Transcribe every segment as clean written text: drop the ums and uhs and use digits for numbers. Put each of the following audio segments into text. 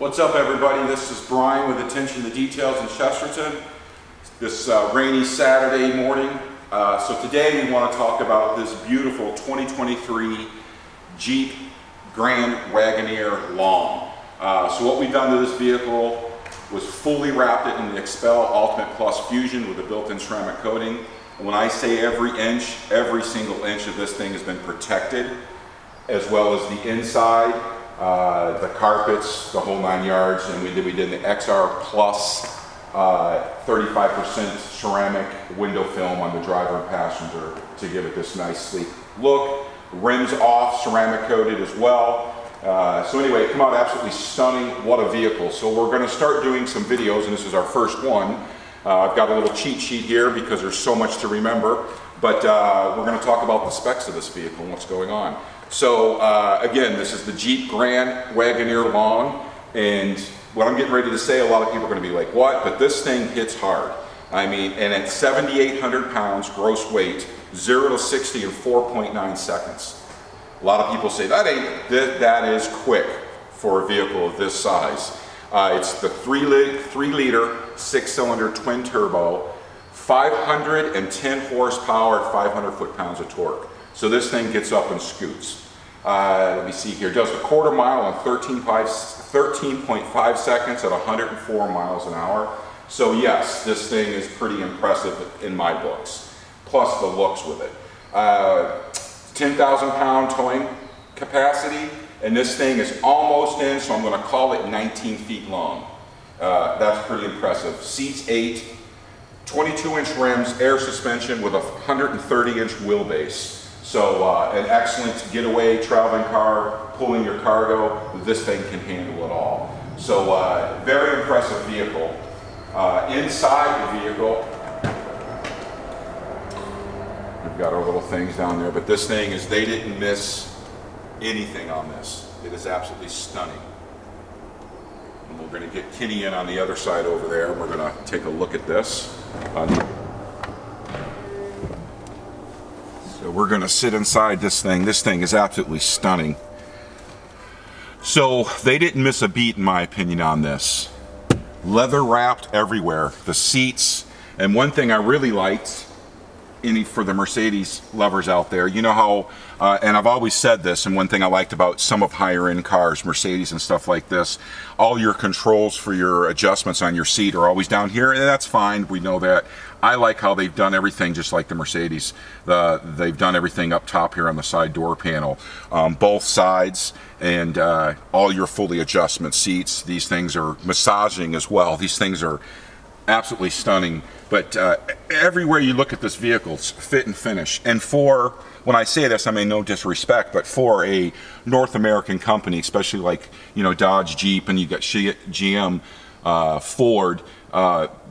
What's up, everybody? This is Brian with Attention to Details in Chesterton. This rainy Saturday morning. So today we want to talk about this beautiful 2023 Jeep Grand Wagoneer Long. So what we've done to this vehicle was fully wrapped it in the Expel Ultimate Plus Fusion with a built-in ceramic coating. And when I say every inch, every single inch of this thing has been protected, as well as the inside, the carpets, the whole 9 yards, and we did the XR Plus 35% ceramic window film on the driver and passenger to give it this nice sleek look. Rims off, ceramic coated as well. So anyway, it came out absolutely stunning. What a vehicle. So we're going to start doing some videos, and this is our first one. I've got a little cheat sheet here because there's so much to remember, but we're going to talk about the specs of this vehicle and what's going on. So again, this is the Jeep Grand Wagoneer Long, and what I'm getting ready to say, a lot of people are going to be like, what? But this thing hits hard. I mean, and at 7,800 pounds gross weight, 0 to 60 in 4.9 seconds. A lot of people say that is quick for a vehicle of this size. It's the 3-liter 6-cylinder twin turbo, 510 horsepower, 500 foot-pounds of torque. So this thing gets up and scoots. Let me see here. Does a quarter mile in 13.5 seconds at 104 miles an hour. So yes, this thing is pretty impressive in my books. Plus the looks with it. 10,000 pound towing capacity, and this thing is almost in, so I'm going to call it 19 feet long. That's pretty impressive. Seats 8, 22-inch rims, air suspension with a 130-inch wheelbase. So an excellent getaway traveling car, pulling your cargo, this thing can handle it all. So very impressive vehicle. Inside the vehicle, we've got our little things down there, but this thing is, they didn't miss anything on this. It is absolutely stunning. And we're going to get Kitty in on the other side over there, and we're going to take a look at this. So we're going to sit inside this thing. This thing is absolutely stunning. So they didn't miss a beat, in my opinion, on this. Leather wrapped everywhere. The seats, and one thing I really liked, for the Mercedes lovers out there, you know how, and I've always said this, and one thing I liked about some of higher end cars, Mercedes and stuff like this, all your controls for your adjustments on your seat are always down here, and that's fine, we know that. I like how they've done everything just like the Mercedes. They've done everything up top here on the side door panel, both sides, and all your fully adjustment seats. These things are massaging as well. These things are absolutely stunning. But everywhere you look at this vehicle, it's fit and finish. And when I say this, I mean no disrespect, but for a North American company, especially like, you know, Dodge, Jeep, and you got GM, Ford,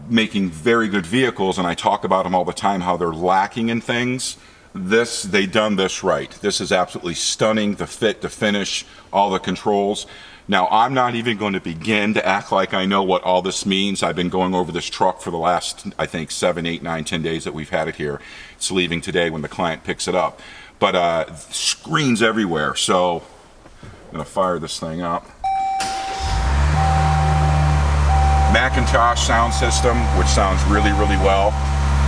making very good vehicles, and I talk about them all the time, how they're lacking in things. They done this right. This is absolutely stunning, the fit, the finish, all the controls. Now, I'm not even going to begin to act like I know what all this means. I've been going over this truck for the last, I think, 7, 8, 9, 10 days that we've had it here. It's leaving today when the client picks it up. But screens everywhere, so I'm going to fire this thing up. Macintosh sound system, which sounds really, really well.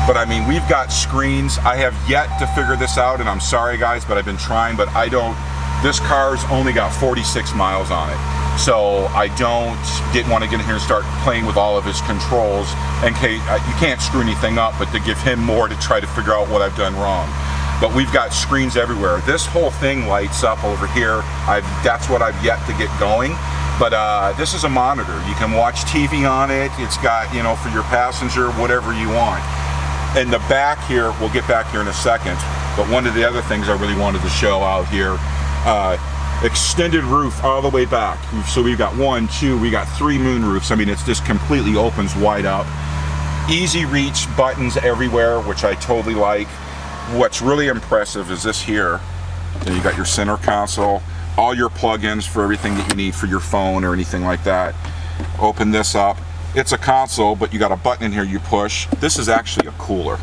But I mean, we've got screens. I have yet to figure this out, and I'm sorry guys, but I've been trying, but this car's only got 46 miles on it. So I didn't want to get in here and start playing with all of his controls in case, you can't screw anything up, but to give him more to try to figure out what I've done wrong. But we've got screens everywhere. This whole thing lights up over here. That's what I've yet to get going. But this is a monitor. You can watch TV on it. It's got, you know, for your passenger, whatever you want. And the back here, we'll get back here in a second, but one of the other things I really wanted to show out here, extended roof all the way back. So we've got 1, 2, we got 3 moon roofs. I mean, it's just completely opens wide up. Easy reach buttons everywhere, which I totally like. What's really impressive is this here. You got your center console, all your plug-ins for everything that you need for your phone or anything like that. Open this up. It's a console, but you got a button in here you push. This is actually a cooler.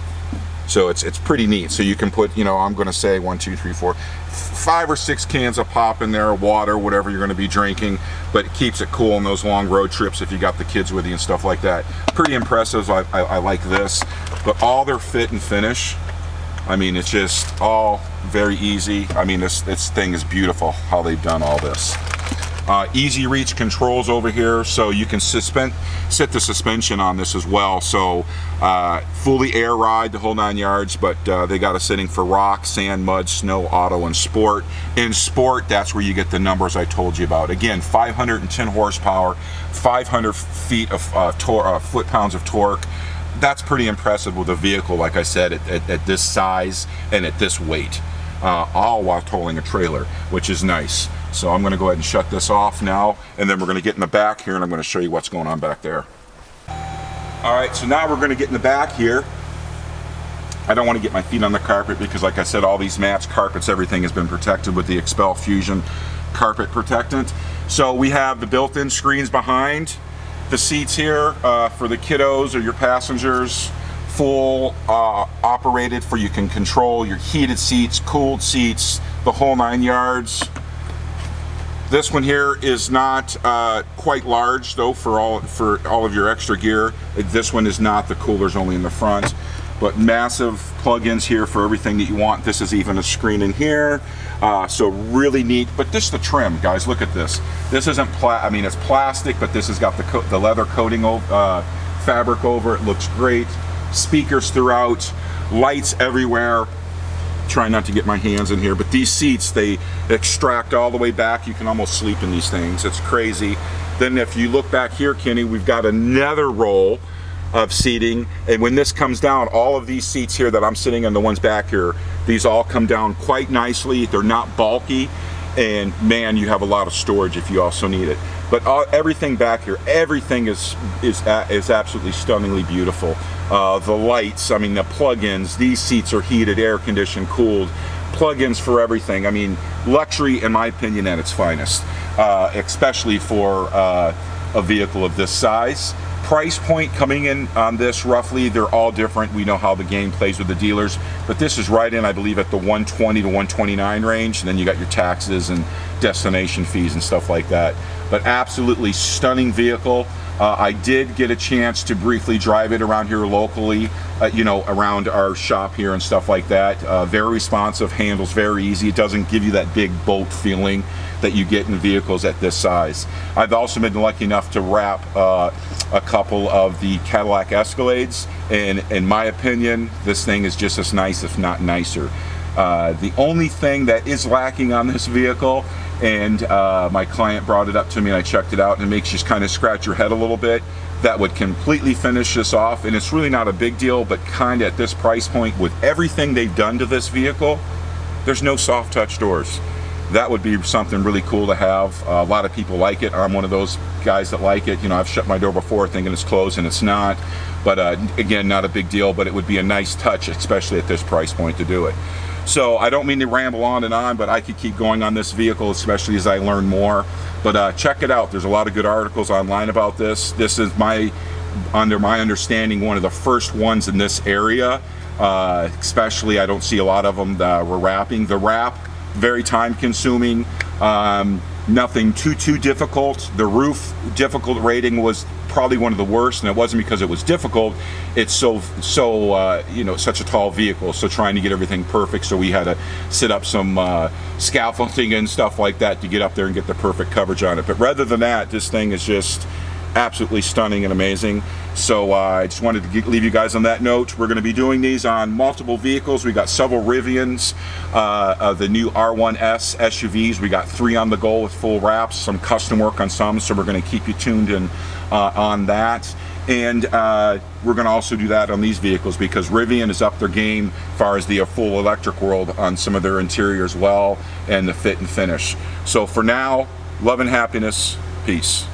So it's pretty neat. So you can put, you know, I'm going to say 1, 2, 3, 4, 5 or 6 cans of pop in there, water, whatever you're going to be drinking, but it keeps it cool on those long road trips if you got the kids with you and stuff like that. Pretty impressive. I like this, but all their fit and finish, I mean, it's just all very easy. I mean, this thing is beautiful how they've done all this. Easy reach controls over here, so you can set the suspension on this as well. So fully air ride, the whole 9 yards, but they got a setting for rock, sand, mud, snow, auto, and sport. In sport, that's where you get the numbers I told you about. Again, 510 horsepower, 500 feet of foot-pounds of torque. That's pretty impressive with a vehicle, like I said, at this size and at this weight, all while towing a trailer, which is nice. So I'm going to go ahead and shut this off now, and then we're going to get in the back here, and I'm going to show you what's going on back there. All right, so now we're going to get in the back here. I don't want to get my feet on the carpet because, like I said, all these mats, carpets, everything has been protected with the Expel Fusion carpet protectant. So we have the built-in screens behind the seats here for the kiddos or your passengers. Full operated for you can control your heated seats, cooled seats, the whole 9 yards. This one here is not quite large though for all of your extra gear. This one is not. The cooler's only in the front, but massive plug-ins here for everything that you want. This is even a screen in here, so really neat. But this is the trim, guys. Look at this. This isn't I mean, it's plastic, but this has got the leather coating fabric over it. Looks great. Speakers throughout, lights everywhere. Try not to get my hands in here, but these seats, they extract all the way back. You can almost sleep in these things. It's crazy. Then if you look back here, Kenny, we've got another roll of seating, and when this comes down, all of these seats here that I'm sitting in, the ones back here, these all come down quite nicely. They're not bulky, and man, you have a lot of storage if you also need it. But everything back here, everything is absolutely stunningly beautiful. The lights, I mean, the plug-ins, these seats are heated, air conditioned, cooled, plug-ins for everything. I mean, luxury, in my opinion, at its finest, especially for a vehicle of this size. Price point coming in on this, roughly, they're all different. We know how the game plays with the dealers, but this is right in, I believe, at the 120 to 129 range, and then you got your taxes and destination fees and stuff like that. But absolutely stunning vehicle. I did get a chance to briefly drive it around here locally, you know, around our shop here and stuff like that. Very responsive, handles very easy. It doesn't give you that big boat feeling that you get in vehicles at this size. I've also been lucky enough to wrap a couple of the Cadillac Escalades, and in my opinion, this thing is just as nice, if not nicer. The only thing that is lacking on this vehicle, and my client brought it up to me and I checked it out, and it makes you just kind of scratch your head a little bit, that would completely finish this off, and it's really not a big deal, but kind of at this price point, with everything they've done to this vehicle, there's no soft touch doors. That would be something really cool to have. A lot of people like it. I'm one of those guys that like it. You know, I've shut my door before thinking it's closed and it's not. But again, not a big deal, but it would be a nice touch, especially at this price point, to do it. So I don't mean to ramble on and on, but I could keep going on this vehicle, especially as I learn more. But check it out. There's a lot of good articles online about this. This is under my understanding, one of the first ones in this area. Especially, I don't see a lot of them that were wrapping. The wrap, very time consuming, nothing too difficult. The roof difficult rating was probably one of the worst, and it wasn't because it was difficult. It's so you know, such a tall vehicle, so trying to get everything perfect, so we had to set up some scaffolding and stuff like that to get up there and get the perfect coverage on it. But rather than that, this thing is just absolutely stunning and amazing. So I just wanted to leave you guys on that note. We're going to be doing these on multiple vehicles. We got several Rivians, the new R1S SUVs. We got 3 on the go with full wraps, some custom work on some, so we're going to keep you tuned in on that. And we're going to also do that on these vehicles, because Rivian is up their game as far as the full electric world on some of their interior as well, and the fit and finish. So for now, love and happiness. Peace.